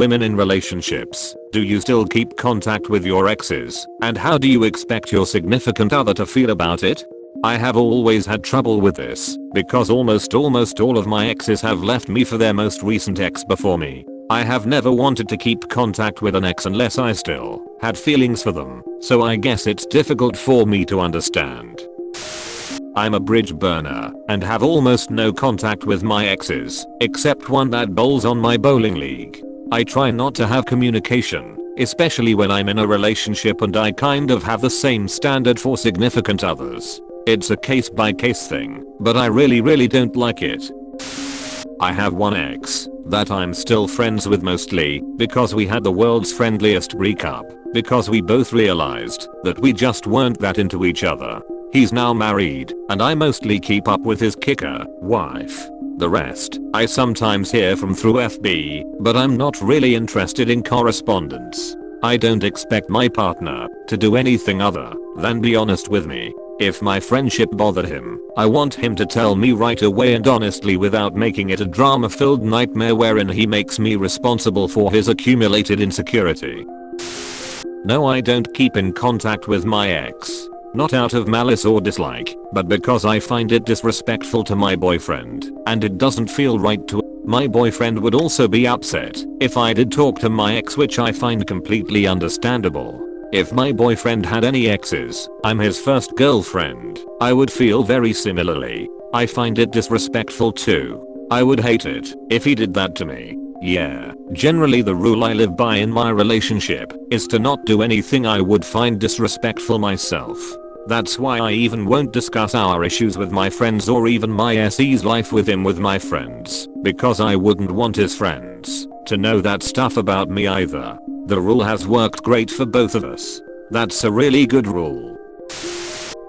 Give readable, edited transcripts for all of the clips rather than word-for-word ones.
Women in relationships, do you still keep contact with your exes, and how do you expect your significant other to feel about it? I have always had trouble with this, because almost all of my exes have left me for their most recent ex before me. I have never wanted to keep contact with an ex unless I still had feelings for them, so I guess it's difficult for me to understand. I'm a bridge burner and have almost no contact with my exes, except one that bowls on my bowling league. I try not to have communication, especially when I'm in a relationship, and I kind of have the same standard for significant others. It's a case by case thing, but I really don't like it. I have one ex that I'm still friends with, mostly because we had the world's friendliest breakup, because we both realized that we just weren't that into each other. He's now married, and I mostly keep up with his kicker wife. The rest, I sometimes hear from through FB, but I'm not really interested in correspondence. I don't expect my partner to do anything other than be honest with me. If my friendship bothered him, I want him to tell me right away and honestly, without making it a drama-filled nightmare wherein he makes me responsible for his accumulated insecurity. No, I don't keep in contact with my ex. Not out of malice or dislike, but because I find it disrespectful to my boyfriend, and it doesn't feel right to. My boyfriend would also be upset if I did talk to my ex, which I find completely understandable. If my boyfriend had any exes, I'm his first girlfriend, I would feel very similarly. I find it disrespectful too. I would hate it if he did that to me. Yeah, generally the rule I live by in my relationship is to not do anything I would find disrespectful myself. That's why I even won't discuss our issues with my friends or even my SE's life with him with my friends, because I wouldn't want his friends to know that stuff about me either. The rule has worked great for both of us. That's a really good rule.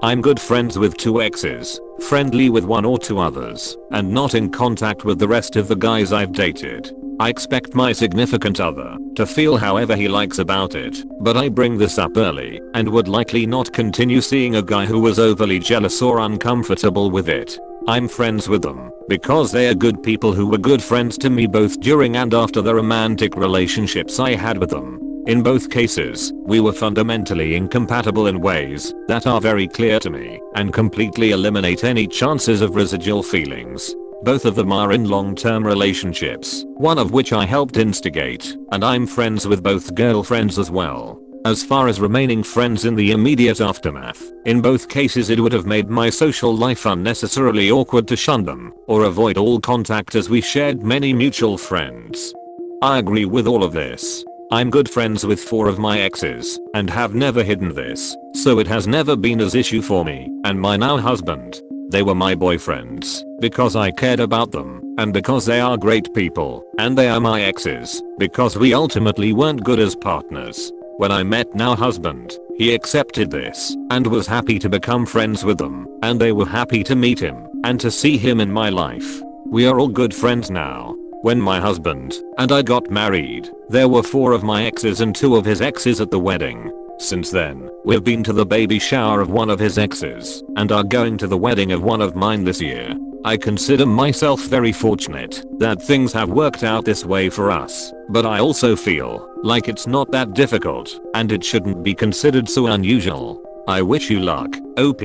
I'm good friends with 2 exes, friendly with 1 or 2 others, and not in contact with the rest of the guys I've dated. I expect my significant other to feel however he likes about it, but I bring this up early and would likely not continue seeing a guy who was overly jealous or uncomfortable with it. I'm friends with them because they are good people who were good friends to me both during and after the romantic relationships I had with them. In both cases, we were fundamentally incompatible in ways that are very clear to me and completely eliminate any chances of residual feelings. Both of them are in long-term relationships, one of which I helped instigate, and I'm friends with both girlfriends as well. As far as remaining friends in the immediate aftermath, in both cases it would have made my social life unnecessarily awkward to shun them or avoid all contact, as we shared many mutual friends. I agree with all of this. I'm good friends with 4 of my exes and have never hidden this, so it has never been an issue for me and my now husband. They were my boyfriends because I cared about them, and because they are great people, and they are my exes because we ultimately weren't good as partners. When I met now husband, he accepted this and was happy to become friends with them, and they were happy to meet him and to see him in my life. We are all good friends now. When my husband and I got married, there were 4 of my exes and 2 of his exes at the wedding. Since then, we've been to the baby shower of one of his exes and are going to the wedding of one of mine this year. I consider myself very fortunate that things have worked out this way for us, but I also feel like it's not that difficult and it shouldn't be considered so unusual. I wish you luck, OP.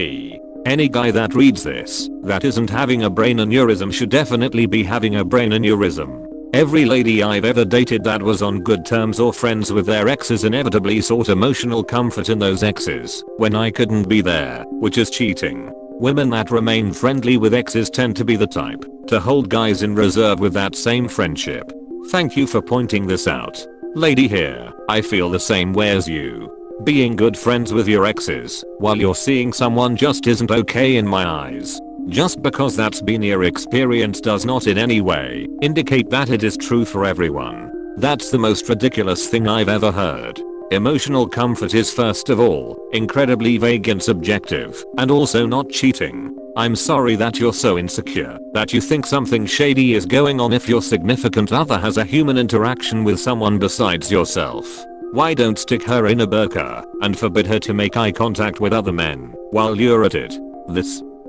Any guy that reads this that isn't having a brain aneurysm should definitely be having a brain aneurysm. Every lady I've ever dated that was on good terms or friends with their exes inevitably sought emotional comfort in those exes when I couldn't be there, which is cheating. Women that remain friendly with exes tend to be the type to hold guys in reserve with that same friendship. Thank you for pointing this out. Lady here, I feel the same way as you. Being good friends with your exes while you're seeing someone just isn't okay in my eyes. Just because that's been your experience does not in any way indicate that it is true for everyone. That's the most ridiculous thing I've ever heard. Emotional comfort is first of all incredibly vague and subjective, and also not cheating. I'm sorry that you're so insecure that you think something shady is going on if your significant other has a human interaction with someone besides yourself. Why don't stick her in a burqa and forbid her to make eye contact with other men while you're at it?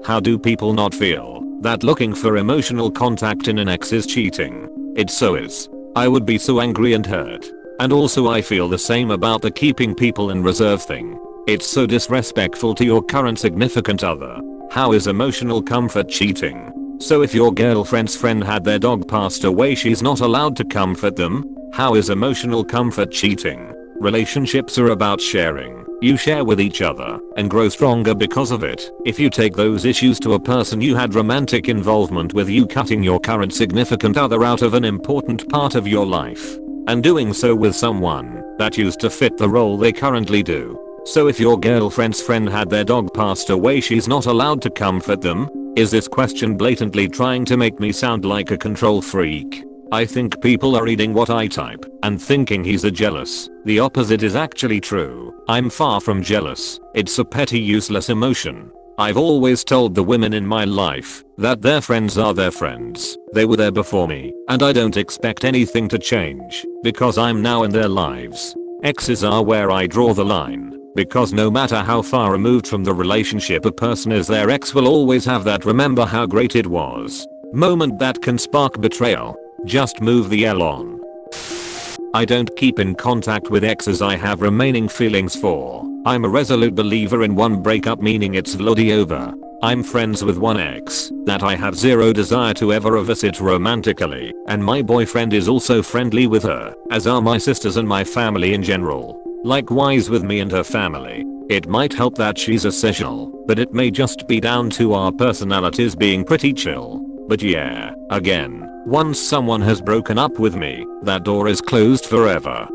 How do people not feel that looking for emotional contact in an ex is cheating? It so is. I would be so angry and hurt. And also I feel the same about the keeping people in reserve thing. It's so disrespectful to your current significant other. How is emotional comfort cheating? So if your girlfriend's friend had their dog passed away, she's not allowed to comfort them? How is emotional comfort cheating? Relationships are about sharing. You share with each other and grow stronger because of it. If you take those issues to a person you had romantic involvement with, you cutting your current significant other out of an important part of your life and doing so with someone that used to fit the role they currently do. So if your girlfriend's friend had their dog passed away, she's not allowed to comfort them? Is this question blatantly trying to make me sound like a control freak? I think people are reading what I type and thinking he's a jealous. The opposite is actually true. I'm far from jealous. It's a petty, useless emotion. I've always told the women in my life that their friends are their friends. They were there before me, and I don't expect anything to change because I'm now in their lives. Exes are where I draw the line, because no matter how far removed from the relationship a person is, their ex will always have that "remember how great it was" moment that can spark betrayal. Just move the L on. I don't keep in contact with exes I have remaining feelings for. I'm a resolute believer in one breakup meaning it's bloody over. I'm friends with one ex that I have zero desire to ever revisit romantically, and my boyfriend is also friendly with her, as are my sisters and my family in general. Likewise with me and her family. It might help that she's a sessional, but it may just be down to our personalities being pretty chill. But yeah, again, once someone has broken up with me, that door is closed forever.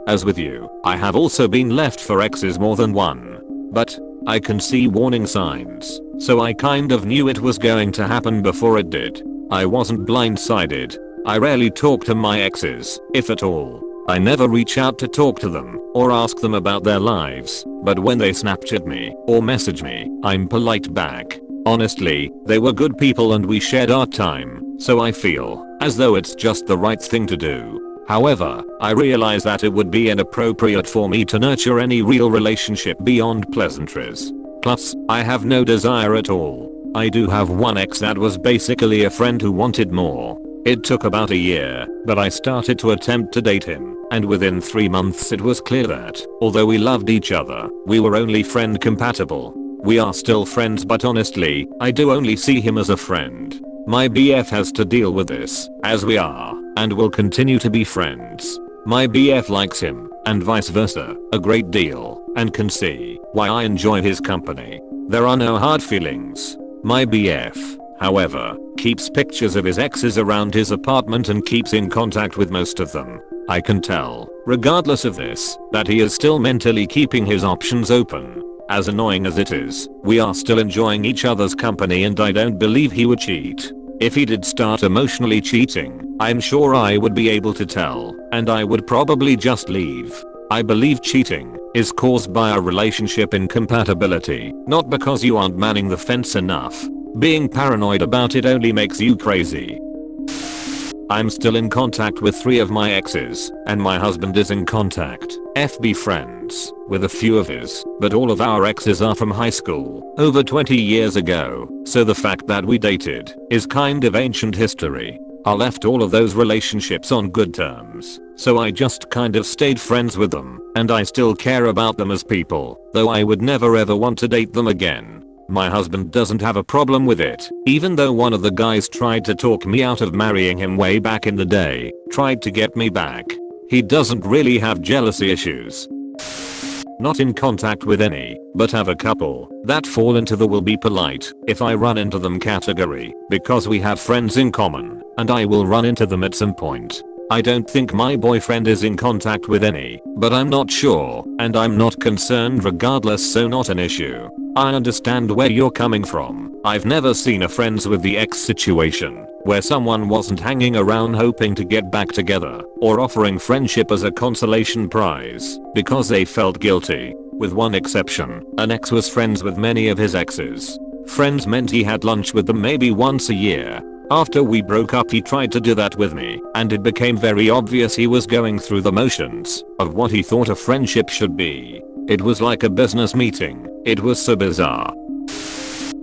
As with you, I have also been left for exes more than one. But I can see warning signs, so I kind of knew it was going to happen before it did. I wasn't blindsided. I rarely talk to my exes, if at all. I never reach out to talk to them or ask them about their lives, but when they Snapchat me or message me, I'm polite back. Honestly, they were good people and we shared our time, so I feel as though it's just the right thing to do. However, I realize that it would be inappropriate for me to nurture any real relationship beyond pleasantries. Plus, I have no desire at all. I do have one ex that was basically a friend who wanted more. It took about a year, but I started to attempt to date him, and within 3 months it was clear that, although we loved each other, we were only friend compatible. We are still friends, but honestly, I do only see him as a friend. My BF has to deal with this, as we are, and will continue to be friends. My BF likes him, and vice versa, a great deal, and can see why I enjoy his company. There are no hard feelings. My BF, however, keeps pictures of his exes around his apartment and keeps in contact with most of them. I can tell, regardless of this, that he is still mentally keeping his options open. As annoying as it is, we are still enjoying each other's company, and I don't believe he would cheat. If he did start emotionally cheating, I'm sure I would be able to tell, and I would probably just leave. I believe cheating is caused by a relationship incompatibility, not because you aren't manning the fence enough. Being paranoid about it only makes you crazy. I'm still in contact with 3 of my exes, and my husband is in contact, FB friends, with a few of his, but all of our exes are from high school, over 20 years ago, so the fact that we dated is kind of ancient history. I left all of those relationships on good terms, so I just kind of stayed friends with them, and I still care about them as people, though I would never ever want to date them again. My husband doesn't have a problem with it, even though one of the guys tried to talk me out of marrying him way back in the day, tried to get me back. He doesn't really have jealousy issues. Not in contact with any, but have a couple that fall into the "will be polite if I run into them" category, because we have friends in common, and I will run into them at some point. I don't think my boyfriend is in contact with any, but I'm not sure, and I'm not concerned regardless, so not an issue. I understand where you're coming from. I've never seen a friends with the ex situation, where someone wasn't hanging around hoping to get back together, or offering friendship as a consolation prize, because they felt guilty. With one exception, an ex was friends with many of his exes. Friends meant he had lunch with them maybe once a year. After we broke up, he tried to do that with me, and it became very obvious he was going through the motions of what he thought a friendship should be. It was like a business meeting. It was so bizarre.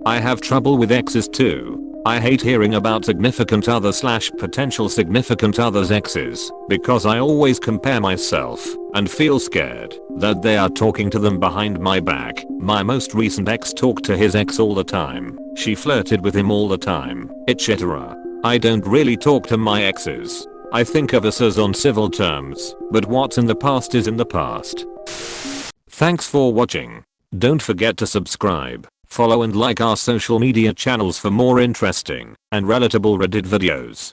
I have trouble with exes too. I hate hearing about significant other slash potential significant other's exes because I always compare myself and feel scared that they are talking to them behind my back. My most recent ex talked to his ex all the time. She flirted with him all the time, etc. I don't really talk to my exes. I think of us as on civil terms, but what's in the past is in the past. Thanks for watching. Don't forget to subscribe, follow and like our social media channels for more interesting and relatable Reddit videos.